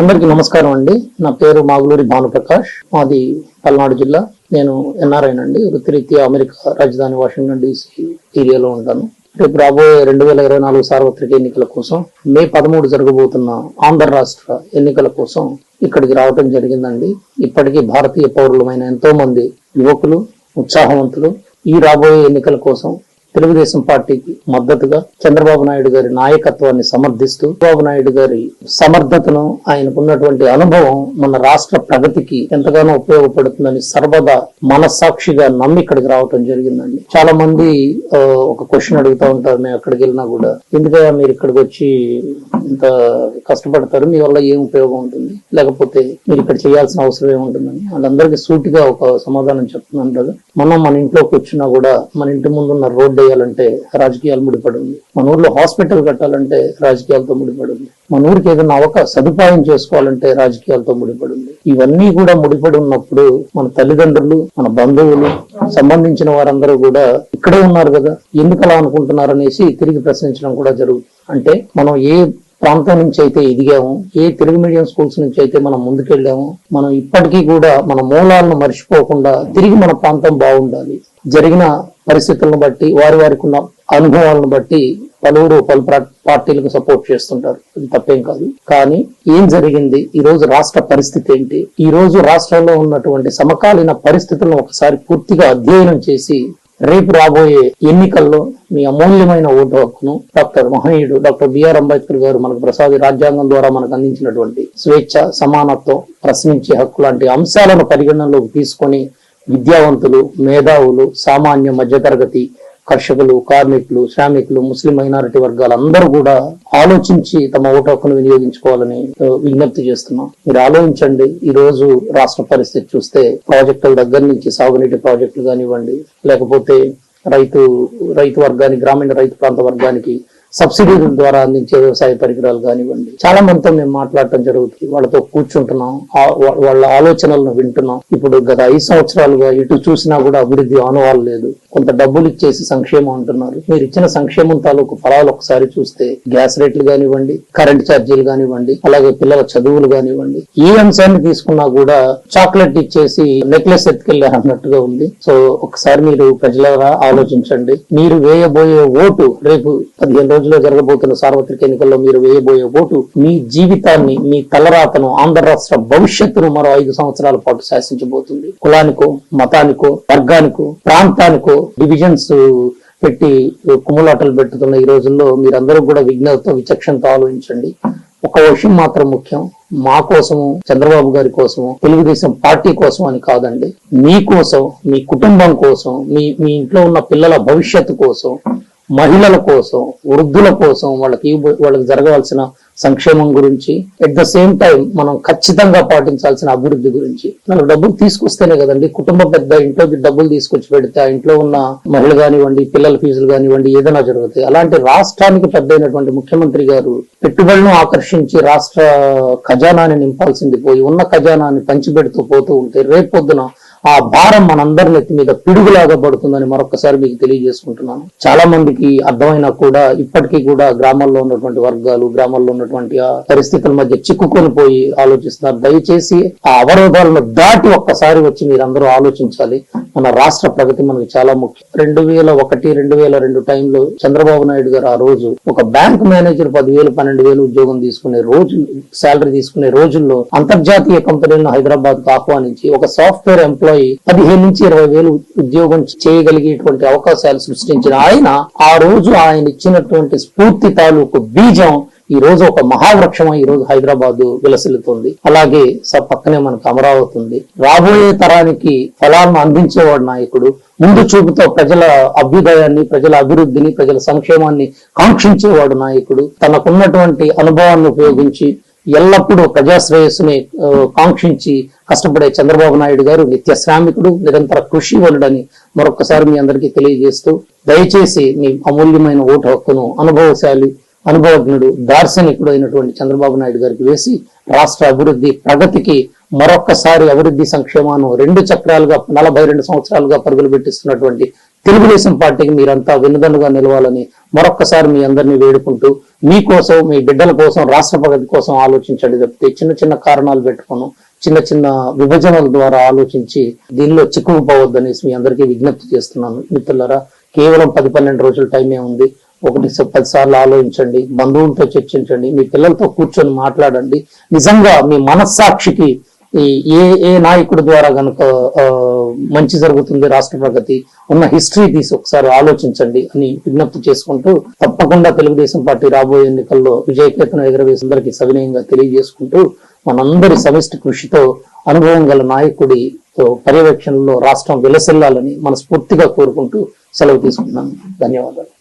అందరికీ నమస్కారం అండి. నా పేరు మాగులూరి భానుప్రకాష్. మాది పల్నాడు జిల్లా. నేను ఎన్ఆర్ఐ అండి. వృత్తిరీత్యా అమెరికా రాజధాని వాషింగ్టన్ DC ఏరియాలో ఉంటాను. రేపు రాబోయే 2024 సార్వత్రిక ఎన్నికల కోసం మే 13 జరగబోతున్న ఆంధ్ర రాష్ట్ర ఎన్నికల కోసం ఇక్కడికి రావటం జరిగిందండి. ఇప్పటికీ భారతీయ పౌరులమైన ఎంతో మంది యువకులు, ఉత్సాహవంతులు ఈ రాబోయే ఎన్నికల కోసం తెలుగుదేశం పార్టీకి మద్దతుగా చంద్రబాబు నాయుడు గారి నాయకత్వాన్ని సమర్థిస్తూ, చంద్రబాబు నాయుడు గారి సమర్థతను, ఆయనకున్నటువంటి అనుభవం మన రాష్ట్ర ప్రగతికి ఎంతగానో ఉపయోగపడుతుందని సర్వదా మనస్సాక్షిగా నమ్మి ఇక్కడికి రావటం జరిగిందండి. చాలా మంది ఒక క్వశ్చన్ అడుగుతూ ఉంటారు, మేము ఎక్కడికి వెళ్ళినా కూడా, ఎందుకయ్యా మీరు ఇక్కడికి వచ్చి ఇంత కష్టపడతారు, మీ వల్ల ఏం ఉపయోగం ఉంటుంది, లేకపోతే మీరు ఇక్కడ చేయాల్సిన అవసరం ఏముంటుందని వాళ్ళందరికీ సూటిగా ఒక సమాధానం చెప్తున్నాను కదా. మనం మన ఇంట్లో కూర్చున్నా కూడా మన ఇంటి ముందున్న రోడ్డు వేయాలంటే రాజకీయాలు ముడిపడి ఉంది. మన ఊర్లో హాస్పిటల్ కట్టాలంటే రాజకీయాలతో ముడిపడి ఉంది. మన ఊరికి ఏదైనా సదుపాయం చేసుకోవాలంటే రాజకీయాలతో ముడిపడి ఉంది. ఇవన్నీ కూడా ముడిపడి ఉన్నప్పుడు మన తల్లిదండ్రులు, మన బంధువులు, సంబంధించిన వారందరూ కూడా ఇక్కడే ఉన్నారు కదా, ఎందుకు అలా అనుకుంటున్నారు అనేసి తిరిగి ప్రశ్నించడం కూడా జరుగుతుంది. అంటే మనం ఏ ప్రాంతం నుంచి అయితే ఎదిగాము, ఏ తెలుగు మీడియం స్కూల్స్ నుంచి అయితే మనం ముందుకెళ్ళాము, మనం ఇప్పటికీ కూడా మన మూలాలను మర్చిపోకుండా తిరిగి మన ప్రాంతం బాగుండాలి. జరిగిన పరిస్థితులను బట్టి, వారికి ఉన్న అనుభవాలను బట్టి పలు పార్టీలకు సపోర్ట్ చేస్తుంటారు. అది తప్పేం కాదు. కానీ ఏం జరిగింది, ఈ రోజు రాష్ట్ర పరిస్థితి ఏంటి, ఈ రోజు రాష్ట్రంలో ఉన్నటువంటి సమకాలీన పరిస్థితులను ఒకసారి పూర్తిగా అధ్యయనం చేసి రేపు రాబోయే ఎన్నికల్లో మీ అమూల్యమైన ఓటు హక్కును మహనీయుడు డాక్టర్ బిఆర్ అంబేద్కర్ గారు మనకు రాజ్యాంగం ద్వారా మనకు అందించినటువంటి స్వేచ్ఛ, సమానత్వం, ప్రశ్నించే హక్కు లాంటి అంశాలను పరిగణనలోకి తీసుకొని విద్యావంతులు, మేధావులు, సామాన్య మధ్యతరగతి, కర్షకులు, కార్మికులు, శ్రామికులు, ముస్లిం మైనారిటీ వర్గాలందరూ కూడా ఆలోచించి తమ ఓటు హక్కును వినియోగించుకోవాలని విజ్ఞప్తి చేస్తున్నాం. మీరు ఆలోచించండి. ఈ రోజు రాష్ట్ర పరిస్థితి చూస్తే ప్రాజెక్టుల దగ్గర నుంచి సాగునీటి ప్రాజెక్టులు కానివ్వండి, లేకపోతే రైతు వర్గానికి, గ్రామీణ రైతు ప్రాంత వర్గానికి సబ్సిడీల ద్వారా అందించే వ్యవసాయ పరికరాలు కానివ్వండి, చాలా మందితో మేము మాట్లాడటం జరుగుతుంది. వాళ్ళతో కూర్చుంటున్నాం, వాళ్ళ ఆలోచనలను వింటున్నాం. ఇప్పుడు గత 5 సంవత్సరాలుగా ఇటు చూసినా కూడా అభివృద్ధి ఆనవాలు లేదు. కొంత డబ్బులు ఇచ్చేసి సంక్షేమం అంటున్నారు. మీరు ఇచ్చిన సంక్షేమం తాలూకు ఫలాలు ఒకసారి చూస్తే గ్యాస్ రేట్లు కానివ్వండి, కరెంట్ ఛార్జీలు కానివ్వండి, అలాగే పిల్లల చదువులు కానివ్వండి, ఏ అంశాన్ని తీసుకున్నా కూడా చాక్లెట్ ఇచ్చేసి నెక్లెస్ ఎత్తుకెళ్లారు అన్నట్టుగా ఉంది. సో ఒకసారి మీరు ప్రజలారా ఆలోచించండి. మీరు వేయబోయే ఓటు, రేపు 15 రోజుల్లో జరగబోతున్న సార్వత్రిక ఎన్నికల్లో మీరు వేయబోయే ఓటు మీ జీవితాన్ని, మీ తలరాతను, ఆంధ్ర రాష్ట్ర భవిష్యత్తును మరో 5 సంవత్సరాల పాటు శాసించబోతుంది. కులానికో, మతానికో, వర్గానికో, ప్రాంతానికో డివిజన్స్ పెట్టి కుమ్ములాటలు పెట్టుతున్న ఈ రోజుల్లో మీరందరూ కూడా విజ్ఞతతో, విచక్షణతో ఆలోచించండి. ఒక విషయం మాత్రం ముఖ్యం, మా కోసము, చంద్రబాబు గారి కోసము, తెలుగుదేశం పార్టీ కోసం అని కాదండి, మీ కోసం, మీ కుటుంబం కోసం, మీ ఇంట్లో ఉన్న పిల్లల భవిష్యత్తు కోసం, మహిళల కోసం, వృద్ధుల కోసం, వాళ్ళకి జరగవలసిన సంక్షేమం గురించి, ఎట్ ద సేమ్ టైం మనం ఖచ్చితంగా పాటించాల్సిన అభివృద్ధి గురించి. మనం డబ్బులు తీసుకొస్తేనే కదండి, కుటుంబం పెద్ద ఇంట్లోకి డబ్బులు తీసుకొచ్చి పెడితే ఆ ఇంట్లో ఉన్న మహిళలు కానివ్వండి, పిల్లల ఫీజులు కానివ్వండి, ఏదైనా జరుగుతాయి. అలాంటి రాష్ట్రానికి పెద్ద అయినటువంటి ముఖ్యమంత్రి గారు పెట్టుబడులను ఆకర్షించి రాష్ట్ర ఖజానాన్ని నింపాల్సింది పోయి ఉన్న ఖజానాన్ని పంచిపెడుతూ పోతూ ఉంటే రేపొద్దున ఆ భారం మనందరి నెత్తి మీద పిడుగులాగా పడుతుందని మరొకసారి మీకు తెలియజేసుకుంటున్నాను. చాలా మందికి అర్థమైనా కూడా ఇప్పటికీ కూడా గ్రామాల్లో ఉన్నటువంటి వర్గాలు, గ్రామాల్లో ఉన్నటువంటి ఆ పరిస్థితుల మధ్య చిక్కుకొని పోయి ఆలోచిస్తున్నారు. దయచేసి ఆ అవరోధాలను దాటి ఒక్కసారి వచ్చి మీరందరూ ఆలోచించాలి. మన రాష్ట్ర ప్రగతి మనకి చాలా ముఖ్యం. 2001-2002 టైంలో చంద్రబాబు నాయుడు గారు ఆ రోజు ఒక బ్యాంక్ మేనేజర్ 10,000-12,000 ఉద్యోగం తీసుకునే రోజు, శాలరీ తీసుకునే రోజుల్లో అంతర్జాతీయ కంపెనీలను హైదరాబాద్ కు ఆహ్వానించి ఒక సాఫ్ట్వేర్ ఎంప్లాయీ 15,000-20,000 ఉద్యోగం చేయగలిగేటువంటి అవకాశాలు సృష్టించిన ఆయన, ఆ రోజు ఆయన ఇచ్చినటువంటి స్ఫూర్తి తాలూకు బీజం ఈ రోజు ఒక మహావృక్షం ఈ రోజు హైదరాబాద్ విలసిల్లుతుంది. అలాగే పక్కనే మనకు అమరావతి ఉంది. రాబోయే తరానికి ఫలాలను అందించేవాడు నాయకుడు, ముందు చూపుతో ప్రజల అభ్యుదయాన్ని, ప్రజల అభివృద్ధిని, ప్రజల సంక్షేమాన్ని కాంక్షించేవాడు నాయకుడు. తనకున్నటువంటి అనుభవాన్ని ఉపయోగించి ఎల్లప్పుడూ ప్రజాశ్రేయస్సుని కాంక్షించి కష్టపడే చంద్రబాబు నాయుడు గారు నిత్య శ్రామికుడు, నిరంతర కృషి వలుడని మరొకసారి మీ అందరికీ తెలియజేస్తూ, దయచేసి మీ అమూల్యమైన ఓటు హక్కును అనుభవజ్ఞుడు, దార్శనికుడు అయినటువంటి చంద్రబాబు నాయుడు గారికి వేసి రాష్ట్ర అభివృద్ధి, ప్రగతికి మరొక్కసారి అభివృద్ధి సంక్షేమాన్ని 2 చక్రాలుగా 42 సంవత్సరాలుగా పరుగులు పెట్టిస్తున్నటువంటి తెలుగుదేశం పార్టీకి మీరంతా వెన్నుదన్నుగా నిలవాలని మరొక్కసారి మీ అందరినీ వేడుకుంటూ మీకోసం, మీ బిడ్డల కోసం, రాష్ట్ర ప్రగతి కోసం ఆలోచించండి తప్పితే చిన్న చిన్న కారణాలు పెట్టుకోను, చిన్న చిన్న విభజనల ద్వారా ఆలోచించి దీనిలో చిక్కుకుపోవద్దనేసి మీ అందరికీ విజ్ఞప్తి చేస్తున్నాను. మిత్రులారా, కేవలం 10-12 రోజుల టైమే ఉంది. 1-10 సార్లు ఆలోచించండి, బంధువులతో చర్చించండి, మీ పిల్లలతో కూర్చొని మాట్లాడండి. నిజంగా మీ మనస్సాక్షికి ఏ నాయకుడి ద్వారా గనుక మంచి జరుగుతుంది, రాష్ట్ర ప్రగతి ఉన్న హిస్టరీ తీసి ఒకసారి ఆలోచించండి అని విజ్ఞప్తి చేసుకుంటూ, తప్పకుండా తెలుగుదేశం పార్టీ రాబోయే ఎన్నికల్లో విజయకేతనం ఎగరవేసి అందరికీ సవినయంగా తెలియజేసుకుంటూ, మనందరి సమిష్టి కృషితో అనుభవం గల నాయకుడి పర్యవేక్షణలో రాష్ట్రం విలసిల్లాలని మనస్ఫూర్తిగా కోరుకుంటూ సెలవు తీసుకున్నాను. ధన్యవాదాలు.